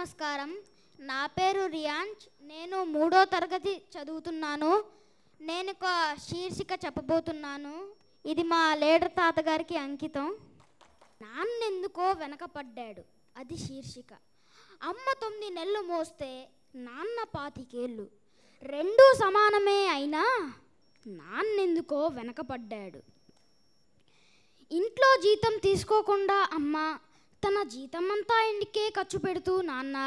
నమస్కారం. నా పేరు రియాన్స్. నేను 3వ తరగతి చదువుతున్నాను. నేను ఒక శీర్షిక చెప్పబోతున్నాను. ఇది మా లీడర్ తాతగారికి అంకితం. నాన్నెందుకో వెనకపడ్డాడు, అది శీర్షిక. అమ్మ 9 నెలలు మోస్తే నాన్న 25 ఏళ్ళు. రెండూ సమానమే అయినా నాన్నెందుకో వెనకపడ్డాడు. ఇంట్లో జీతం తీసుకోకుండా అమ్మ తన జీతం అంతా ఇంటికే ఖర్చు పెడుతూ నాన్న,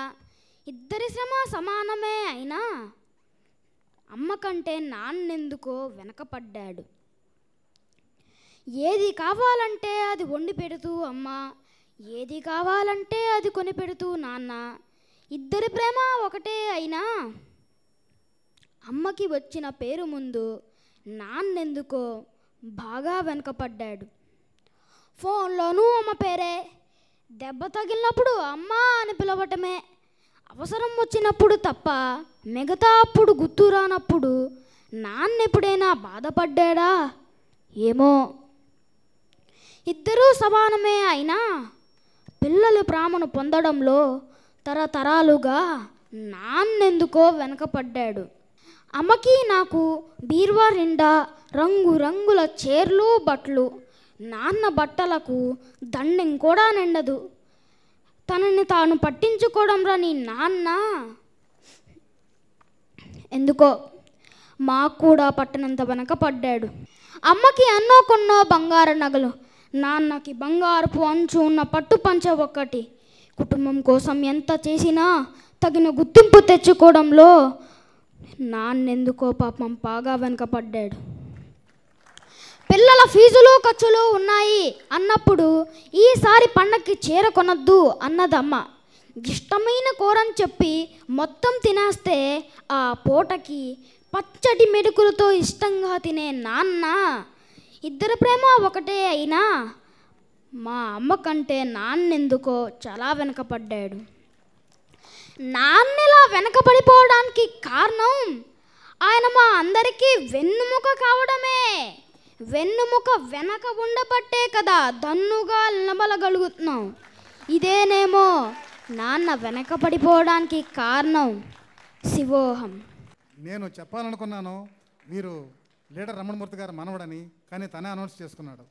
ఇద్దరి శ్రమ సమానమే అయినా అమ్మ కంటే నాన్నెందుకో వెనకపడ్డాడు. ఏది కావాలంటే అది వండి పెడుతూ అమ్మ, ఏది కావాలంటే అది కొని పెడుతూ నాన్న, ఇద్దరి ప్రేమ ఒకటే అయినా అమ్మకి వచ్చిన పేరు ముందు నాన్నెందుకో బాగా వెనకపడ్డాడు. ఫోన్లోనూ అమ్మ పేరే, దెబ్బ తగిలినప్పుడు అమ్మ అని పిలవటమే, అవసరం వచ్చినప్పుడు తప్ప మిగతా అప్పుడు గుర్తు రానప్పుడు నాన్న ఎప్పుడైనా బాధపడ్డాడా ఏమో. ఇద్దరూ సమానమే అయినా పిల్లల ప్రేమను పొందడంలో తరతరాలుగా నాన్నెందుకో వెనకపడ్డాడు. అమ్మకి నాకు బీరువా నిండా రంగురంగుల చీరలు బట్టలు, నాన్న బట్టలకు దండెం కూడా నిండదు. తనని తాను పట్టించుకోవడం రాని నాన్న ఎందుకో మాకు కూడా పట్టనంత వెనకపడ్డాడు. అమ్మకి అన్నో కొన్నో బంగారు నగలు, నాన్నకి బంగారపు అంచు ఉన్న పట్టు పంచ ఒక్కటి. కుటుంబం కోసం ఎంత చేసినా తగిన గుర్తింపు తెచ్చుకోవడంలో నాన్నెందుకో పాపం బాగా వెనకపడ్డాడు. పిల్లల ఫీజులు ఖర్చులు ఉన్నాయి అన్నప్పుడు ఈసారి పండగకి చీర కొనొద్దు అన్నదమ్మ. ఇష్టమైన కూరని చెప్పి మొత్తం తినేస్తే ఆ పూటకి పచ్చడి మెతుకులతో ఇష్టంగా తినే నాన్న, ఇద్దరి ప్రేమ ఒకటే అయినా మా అమ్మ కంటే నాన్నెందుకో చాలా వెనకపడ్డాడు. నాన్నలా వెనకపడిపోవడానికి కారణం ఆయన మా అందరికీ వెన్నుముక కావడమే. వెన్నుముక వెనక ఉండబట్టే కదా దన్నుగా నిలబడగలుగుతున్నాం. ఇదేనేమో నాన్న వెనకపడిపోవడానికి కారణం. శివోహం. నేను చెప్పాలనుకున్నాను మీరు లీడర్ రమణమూర్తి గారు మనవడని, కానీ తనే అనౌన్స్ చేసుకున్నాడు.